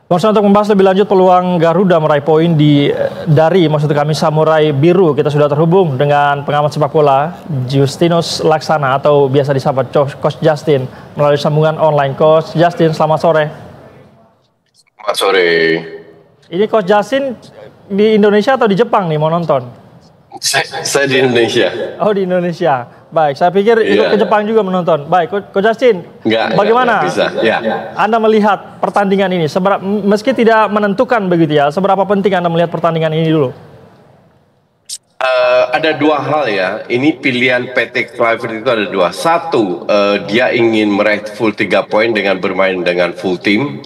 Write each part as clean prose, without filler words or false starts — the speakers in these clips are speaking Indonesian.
Pemirsa, untuk membahas lebih lanjut peluang Garuda meraih poin dari maksud kami Samurai Biru, kita sudah terhubung dengan pengamat sepak bola Justinus Laksana atau biasa disapa Coach Justin melalui sambungan online. Coach Justin, selamat sore. Selamat sore. Ini Coach Justin di Indonesia atau di Jepang nih mau nonton? Saya di Indonesia. Oh, di Indonesia. Baik, saya pikir ikut ke Jepang juga menonton. Baik, Coach Justin, bagaimana bisa. Ya. Anda melihat pertandingan ini? Meski tidak menentukan begitu ya, seberapa penting Anda melihat pertandingan ini dulu? Ada dua hal ya. Ini pilihan Patrick Kluivert itu ada dua. Satu, dia ingin meraih full 3 poin dengan bermain dengan full team.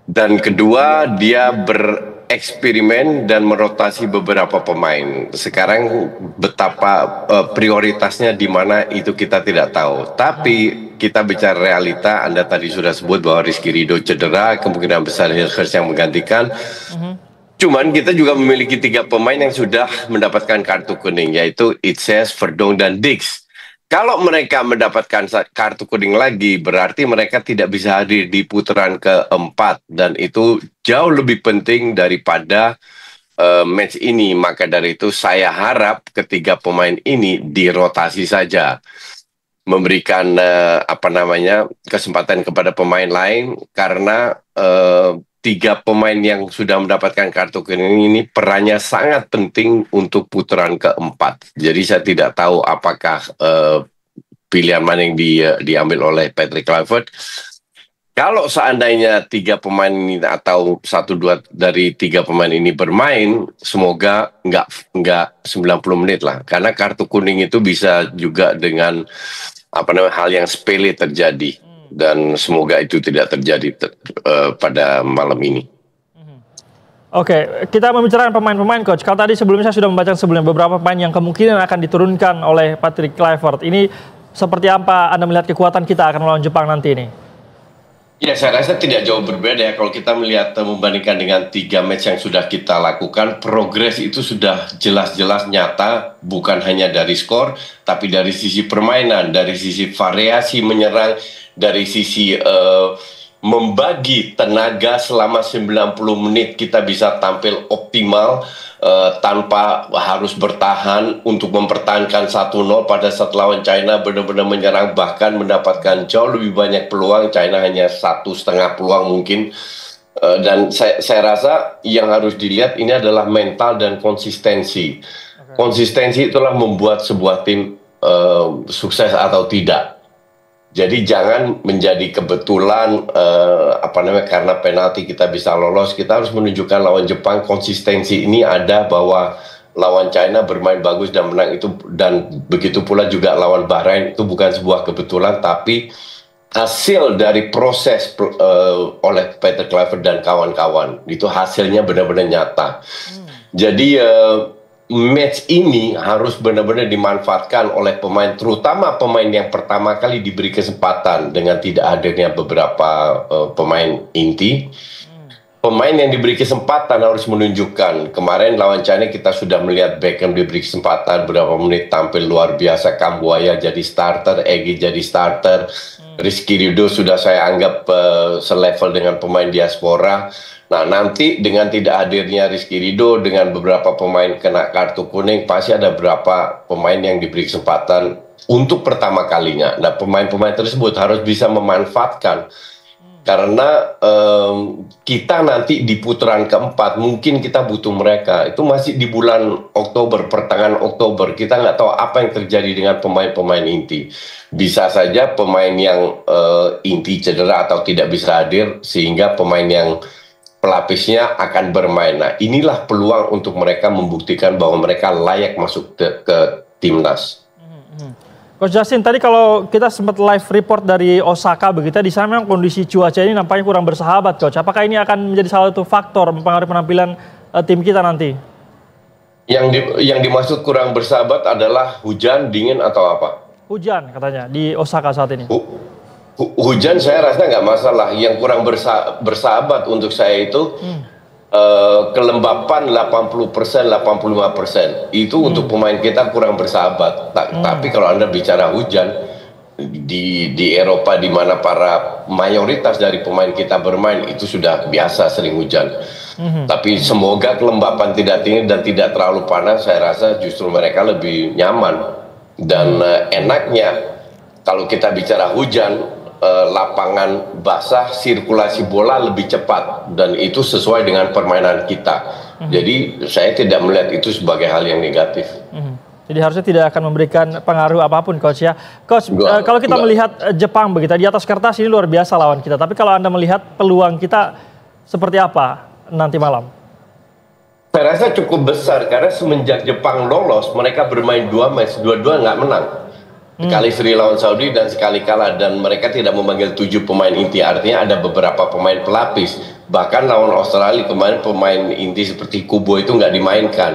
Dan kedua, dia bereksperimen dan merotasi beberapa pemain. Sekarang betapa prioritasnya di mana itu kita tidak tahu. Tapi kita bicara realita, Anda tadi sudah sebut bahwa Rizky Ridho cedera, kemungkinan besar Hilgers yang menggantikan. Cuman kita juga memiliki 3 pemain yang sudah mendapatkan kartu kuning, yaitu Itses, Verdong, dan Dix. Kalau mereka mendapatkan kartu kuning lagi, berarti mereka tidak bisa hadir di putaran keempat. Dan itu jauh lebih penting daripada match ini. Maka dari itu saya harap ketiga pemain ini dirotasi saja. Memberikan kesempatan kepada pemain lain. Karena 3 pemain yang sudah mendapatkan kartu kuning ini perannya sangat penting untuk putaran keempat. Jadi saya tidak tahu apakah pilihan mana yang diambil oleh Patrick Kluivert. Kalau seandainya 3 pemain ini atau 1-2 dari 3 pemain ini bermain, semoga nggak 90 menit lah. Karena kartu kuning itu bisa juga dengan hal yang sepele terjadi. Dan semoga itu tidak terjadi pada malam ini. Oke, kita membicarakan pemain-pemain, Coach. Kalau tadi sebelumnya saya sudah membaca beberapa pemain yang kemungkinan akan diturunkan oleh Patrick Kluivert. Ini seperti apa Anda melihat kekuatan kita akan melawan Jepang nanti ini? Ya, saya rasa tidak jauh berbeda ya. Kalau kita melihat membandingkan dengan 3 match yang sudah kita lakukan, progres itu sudah jelas-jelas nyata, bukan hanya dari skor, tapi dari sisi permainan, dari sisi variasi menyerang, dari sisi membagi tenaga selama 90 menit kita bisa tampil optimal tanpa harus bertahan untuk mempertahankan 1-0 pada saat lawan China, benar-benar menyerang bahkan mendapatkan jauh lebih banyak peluang. China hanya 1,5 peluang mungkin. Dan saya rasa yang harus dilihat ini adalah mental dan konsistensi. Konsistensi itulah membuat sebuah tim sukses atau tidak. Jadi jangan menjadi kebetulan karena penalti kita bisa lolos. Kita harus menunjukkan lawan Jepang konsistensi ini ada, bahwa lawan China bermain bagus dan menang itu, dan begitu pula juga lawan Bahrain itu bukan sebuah kebetulan, tapi hasil dari proses oleh Patrick Kluivert dan kawan-kawan. Itu hasilnya benar-benar nyata. Jadi match ini harus benar-benar dimanfaatkan oleh pemain, terutama pemain yang pertama kali diberi kesempatan dengan tidak hadirnya beberapa pemain inti. Pemain yang diberi kesempatan harus menunjukkan. Kemarin lawan China kita sudah melihat Beckham diberi kesempatan beberapa menit tampil luar biasa, Kambuaya jadi starter, Egy jadi starter, Rizky Ridho sudah saya anggap selevel dengan pemain diaspora. Nah, nanti dengan tidak hadirnya Rizky Ridho, dengan beberapa pemain kena kartu kuning, pasti ada beberapa pemain yang diberi kesempatan untuk pertama kalinya. Nah, pemain-pemain tersebut harus bisa memanfaatkan. Karena kita nanti di putaran keempat, mungkin kita butuh mereka. Itu masih di bulan Oktober, pertengahan Oktober. Kita nggak tahu apa yang terjadi dengan pemain-pemain inti. Bisa saja pemain yang inti cedera atau tidak bisa hadir, sehingga pemain yang pelapisnya akan bermain. Nah, inilah peluang untuk mereka membuktikan bahwa mereka layak masuk ke timnas. Coach Justin, tadi kalau kita sempat live report dari Osaka begitu, di sana memang kondisi cuaca ini nampaknya kurang bersahabat, Coach. Apakah ini akan menjadi salah satu faktor mempengaruhi penampilan tim kita nanti? Yang dimaksud kurang bersahabat adalah hujan, dingin, atau apa? Hujan katanya di Osaka saat ini. Hujan saya rasa nggak masalah. Yang kurang bersahabat untuk saya itu kelembapan 80%, 85%. Itu untuk pemain kita kurang bersahabat. Tapi kalau Anda bicara hujan, di Eropa di mana para mayoritas dari pemain kita bermain itu sudah biasa sering hujan. Tapi semoga kelembapan tidak tinggi dan tidak terlalu panas. Saya rasa justru mereka lebih nyaman dan enaknya kalau kita bicara hujan, lapangan basah, sirkulasi bola lebih cepat dan itu sesuai dengan permainan kita. Jadi saya tidak melihat itu sebagai hal yang negatif. Jadi harusnya tidak akan memberikan pengaruh apapun, Coach ya. Coach, kalau kita melihat Jepang begitu, di atas kertas ini luar biasa lawan kita. Tapi kalau Anda melihat peluang kita seperti apa nanti malam? Saya rasa cukup besar karena semenjak Jepang lolos, mereka bermain 2 match, dua-dua nggak menang. Sekali seri lawan Saudi dan sekali kalah dan mereka tidak memanggil 7 pemain inti. Artinya ada beberapa pemain pelapis. Bahkan lawan Australia kemarin pemain inti seperti Kubo itu nggak dimainkan.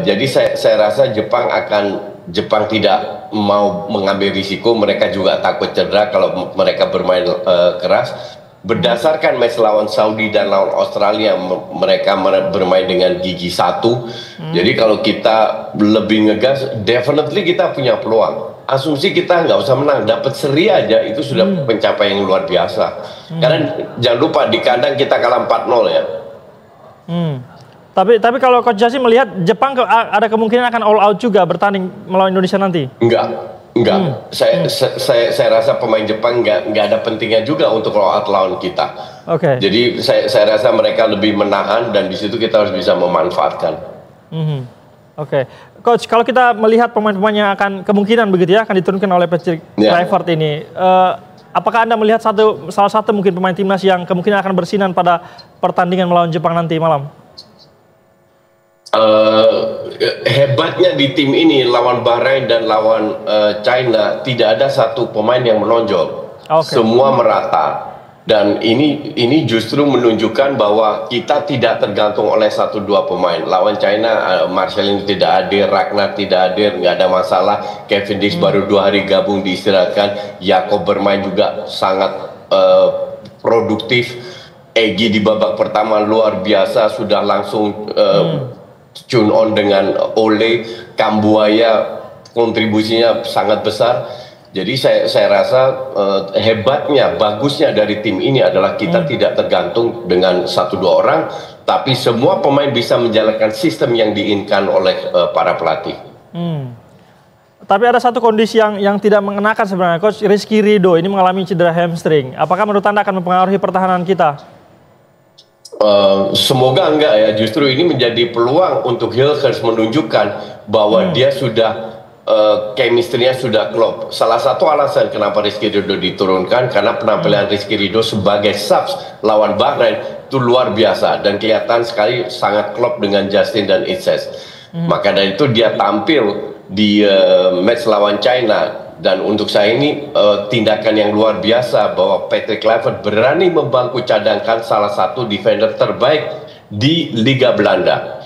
Jadi saya rasa Jepang tidak mau mengambil risiko. Mereka juga takut cedera kalau mereka bermain keras. Berdasarkan match lawan Saudi dan lawan Australia, mereka bermain dengan gigi satu. Jadi kalau kita lebih ngegas, definitely kita punya peluang. Asumsi kita nggak usah menang, dapat seri aja itu sudah pencapaian yang luar biasa. Karena jangan lupa di kandang kita kalah 4-0 ya. Tapi kalau Coach Justin melihat Jepang ada kemungkinan akan all out juga bertanding melawan Indonesia nanti? Enggak. Saya rasa pemain Jepang nggak ada pentingnya juga untuk all out lawan kita. Jadi saya rasa mereka lebih menahan dan di situ kita harus bisa memanfaatkan. Coach, kalau kita melihat pemain-pemain yang akan kemungkinan begitu ya akan diturunkan oleh Patrick Kluivert ini, apakah Anda melihat salah satu mungkin pemain timnas yang kemungkinan akan bersinar pada pertandingan melawan Jepang nanti malam? Hebatnya di tim ini lawan Bahrain dan lawan China tidak ada satu pemain yang menonjol. Semua merata. Dan ini justru menunjukkan bahwa kita tidak tergantung oleh 1-2 pemain. Lawan China, Marcelino tidak hadir, Ragnar tidak hadir, nggak ada masalah. Kevin Dix baru 2 hari gabung diistirahatkan. Jakob bermain juga sangat produktif. Egy di babak pertama luar biasa, sudah langsung tune on dengan Ole. Kambuaya kontribusinya sangat besar. Jadi saya rasa hebatnya, bagusnya dari tim ini adalah kita tidak tergantung dengan 1-2 orang, tapi semua pemain bisa menjalankan sistem yang diinginkan oleh para pelatih. Tapi ada satu kondisi yang tidak mengenakan sebenarnya, Coach. Rizky Ridho ini mengalami cedera hamstring. Apakah menurut Anda akan mempengaruhi pertahanan kita? Semoga enggak ya. Justru ini menjadi peluang untuk Hilgers menunjukkan bahwa dia sudah chemistry-nya sudah klop. Salah satu alasan kenapa Rizky Ridho diturunkan karena penampilan Rizky Ridho sebagai subs lawan Bahrain itu luar biasa dan kelihatan sekali sangat klop dengan Justin dan Itses. Maka dari itu dia tampil di match lawan China dan untuk saya ini tindakan yang luar biasa bahwa Patrick Kluivert berani membangku cadangkan salah satu defender terbaik di Liga Belanda.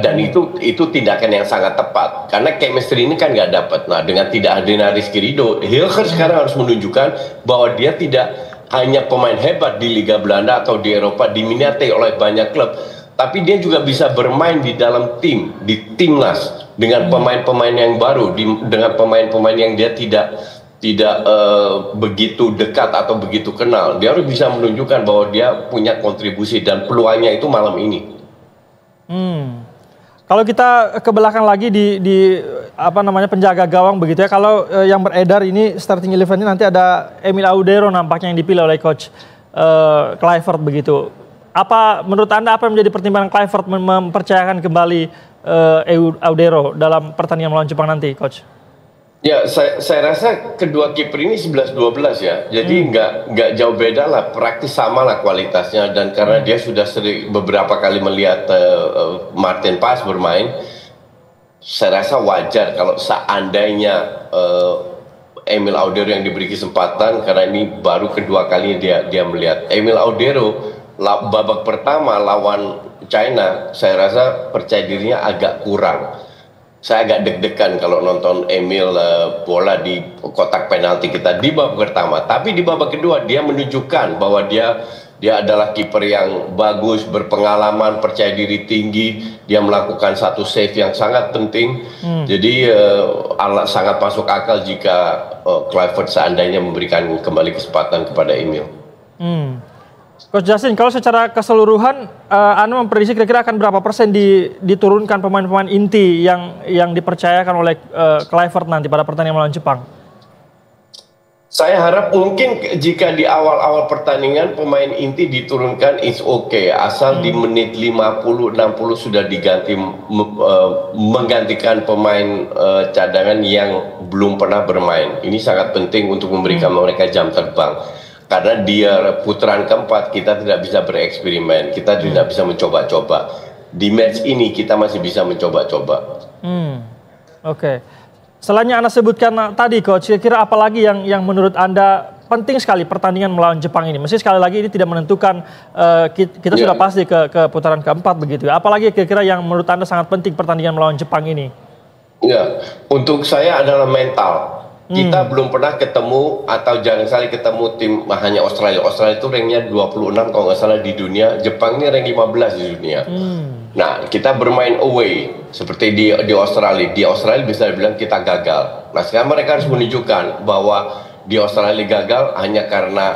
Dan itu tindakan yang sangat tepat karena chemistry ini kan nggak dapat. Nah, dengan tidak hadirnya Rizky Ridho, Hilgers sekarang harus menunjukkan bahwa dia tidak hanya pemain hebat di Liga Belanda atau di Eropa diminati oleh banyak klub, tapi dia juga bisa bermain di dalam tim, di timnas dengan pemain-pemain yang baru, dengan pemain-pemain yang dia tidak begitu dekat atau begitu kenal. Dia harus bisa menunjukkan bahwa dia punya kontribusi dan peluangnya itu malam ini. Kalau kita ke belakang lagi di apa namanya penjaga gawang begitu ya, kalau yang beredar ini starting 11 ini nanti ada Emil Audero nampaknya yang dipilih oleh Coach Kluivert begitu. Apa menurut Anda apa yang menjadi pertimbangan Kluivert mempercayakan kembali Audero dalam pertandingan melawan Jepang nanti, Coach? Ya, saya rasa kedua kiper ini 11-12 ya, jadi nggak jauh beda lah, praktis sama lah kualitasnya dan karena dia sudah sering beberapa kali melihat Martin Paes bermain, saya rasa wajar kalau seandainya Emil Audero yang diberi kesempatan karena ini baru kedua kalinya dia melihat. Emil Audero babak pertama lawan China, saya rasa percaya dirinya agak kurang. Saya agak deg-degan kalau nonton Emil bola di kotak penalti kita di babak pertama. Tapi di babak kedua dia menunjukkan bahwa dia adalah kiper yang bagus, berpengalaman, percaya diri tinggi. Dia melakukan satu save yang sangat penting. Jadi sangat masuk akal jika Clifford seandainya memberikan kembali kesempatan kepada Emil. Coach Justin, kalau secara keseluruhan, Anda memprediksi kira-kira akan berapa persen diturunkan pemain-pemain inti yang dipercayakan oleh Clifford nanti pada pertandingan melawan Jepang? Saya harap mungkin jika di awal-awal pertandingan pemain inti diturunkan it's okay, asal di menit 50-60 sudah diganti menggantikan pemain cadangan yang belum pernah bermain. Ini sangat penting untuk memberikan mereka jam terbang. Karena dia putaran keempat kita tidak bisa bereksperimen, kita tidak bisa mencoba-coba. Di match ini kita masih bisa mencoba-coba. Oke. Selain yang Anda sebutkan tadi, Coach, kira-kira apa lagi yang menurut Anda penting sekali pertandingan melawan Jepang ini? Mesti sekali lagi ini tidak menentukan, kita sudah pasti ke putaran keempat begitu. Apalagi kira-kira yang menurut Anda sangat penting pertandingan melawan Jepang ini? Ya, untuk saya adalah mental. Kita belum pernah ketemu atau jarang sekali ketemu tim hanya Australia. Australia itu ranknya 26 kalau nggak salah di dunia. Jepang ini rank 15 di dunia. Nah, kita bermain away seperti di Australia. Di Australia bisa dibilang kita gagal. Nah, sekarang mereka harus menunjukkan bahwa di Australia gagal hanya karena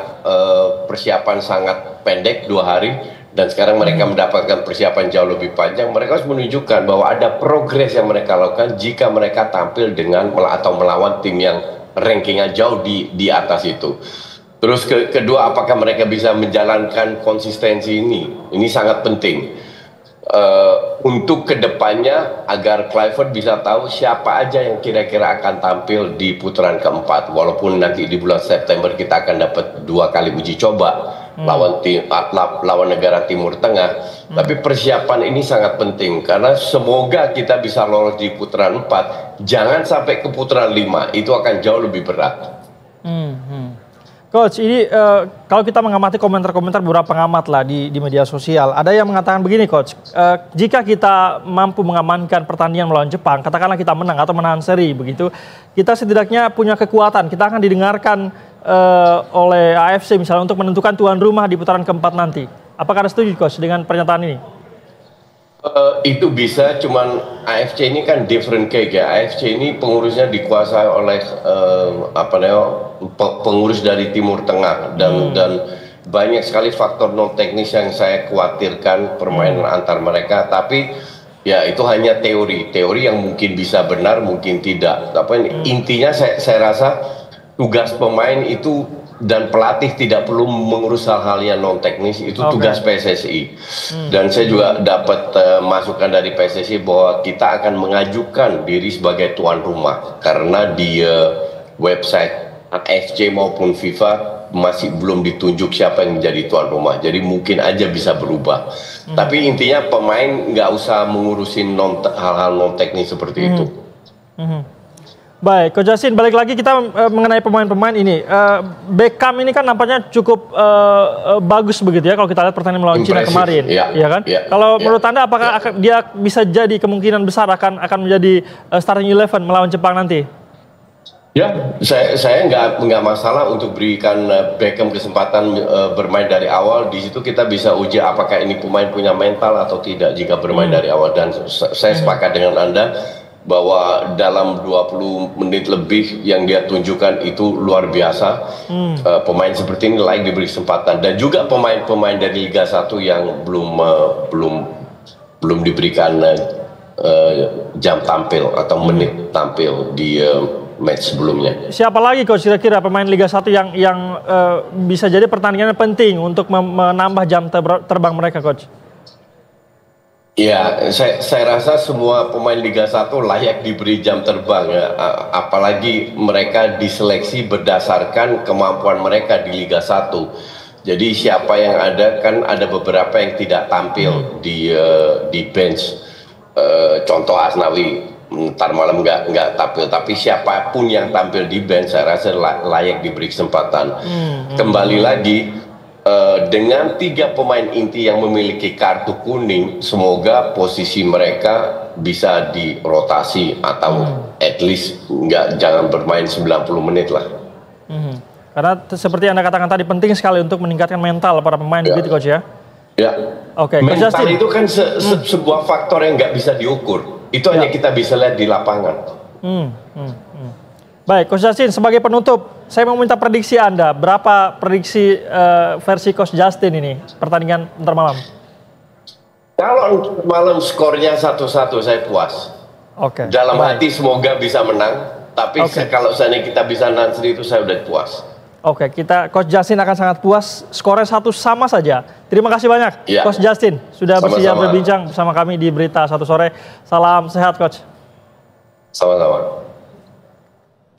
persiapan sangat pendek 2 hari. Dan sekarang mereka mendapatkan persiapan jauh lebih panjang. Mereka harus menunjukkan bahwa ada progres yang mereka lakukan jika mereka tampil dengan atau melawan tim yang rankingnya jauh di atas itu. Terus kedua, apakah mereka bisa menjalankan konsistensi ini? Ini sangat penting. Untuk kedepannya agar Clifford bisa tahu siapa aja yang kira-kira akan tampil di putaran keempat, walaupun nanti di bulan September kita akan dapat 2 kali uji coba lawan negara Timur Tengah, tapi persiapan ini sangat penting karena semoga kita bisa lolos di putaran 4, jangan sampai ke putaran 5, itu akan jauh lebih berat. Coach, ini kalau kita mengamati komentar-komentar beberapa pengamat lah di media sosial, ada yang mengatakan begini, Coach, jika kita mampu mengamankan pertandingan melawan Jepang, katakanlah kita menang atau menahan seri begitu, kita setidaknya punya kekuatan, kita akan didengarkan oleh AFC misalnya untuk menentukan tuan rumah di putaran keempat nanti. Apakah Anda setuju, Coach, dengan pernyataan ini? Itu bisa, cuman AFC ini kan different cake ya. AFC ini pengurusnya dikuasai oleh pengurus dari Timur Tengah dan banyak sekali faktor non teknis yang saya khawatirkan permainan antar mereka. Tapi ya itu hanya teori yang mungkin bisa benar, mungkin tidak. Intinya saya rasa tugas pemain itu dan pelatih tidak perlu mengurus hal-hal yang non teknis, itu tugas PSSI. Dan saya juga dapat masukan dari PSSI bahwa kita akan mengajukan diri sebagai tuan rumah karena di website AFC maupun FIFA masih belum ditunjuk siapa yang menjadi tuan rumah, jadi mungkin aja bisa berubah. Tapi intinya pemain nggak usah mengurusin hal-hal non teknis seperti itu. Baik, Coach Justin, balik lagi kita mengenai pemain-pemain ini. Beckham ini kan nampaknya cukup bagus begitu ya kalau kita lihat pertandingan melawan Cina kemarin, ya kan? Kalau menurut Anda apakah dia bisa jadi kemungkinan besar akan menjadi starting 11 melawan Jepang nanti? Ya, saya nggak masalah untuk berikan Beckham kesempatan bermain dari awal. Di situ kita bisa uji apakah ini pemain punya mental atau tidak jika bermain dari awal. Dan saya sepakat dengan Anda bahwa dalam 20 menit lebih yang dia tunjukkan itu luar biasa. Pemain seperti ini layak diberi kesempatan, dan juga pemain-pemain dari Liga 1 yang belum diberikan jam tampil atau menit tampil di match sebelumnya. Siapa lagi, Coach, kira-kira pemain Liga 1 yang bisa jadi pertandingannya penting untuk menambah jam terbang mereka, Coach? Ya, saya rasa semua pemain Liga 1 layak diberi jam terbang ya. Apalagi mereka diseleksi berdasarkan kemampuan mereka di Liga 1. Jadi siapa yang ada, kan ada beberapa yang tidak tampil di bench. Contoh Asnawi, ntar malam nggak tampil. Tapi siapapun yang tampil di bench saya rasa layak diberi kesempatan. Kembali lagi, dengan 3 pemain inti yang memiliki kartu kuning, semoga posisi mereka bisa dirotasi atau at least jangan bermain 90 menit lah. Karena seperti Anda katakan tadi, penting sekali untuk meningkatkan mental para pemain, begitu, Coach ya? Ya. Oke, mental itu kan sebuah faktor yang nggak bisa diukur. Itu hanya kita bisa lihat di lapangan. Baik, Coach Justin, sebagai penutup, saya mau minta prediksi Anda. Berapa prediksi versi Coach Justin ini pertandingan ntar malam? Kalau malam skornya 1-1 saya puas. Oke. Dalam hati semoga bisa menang, tapi kalau seandainya kita bisa nansri itu saya udah puas. Oke, Coach Justin akan sangat puas. Skornya 1 sama saja. Terima kasih banyak, Coach Justin, sudah bersedia berbincang bersama kami di Berita 1 Sore. Salam sehat, Coach. Sama-sama.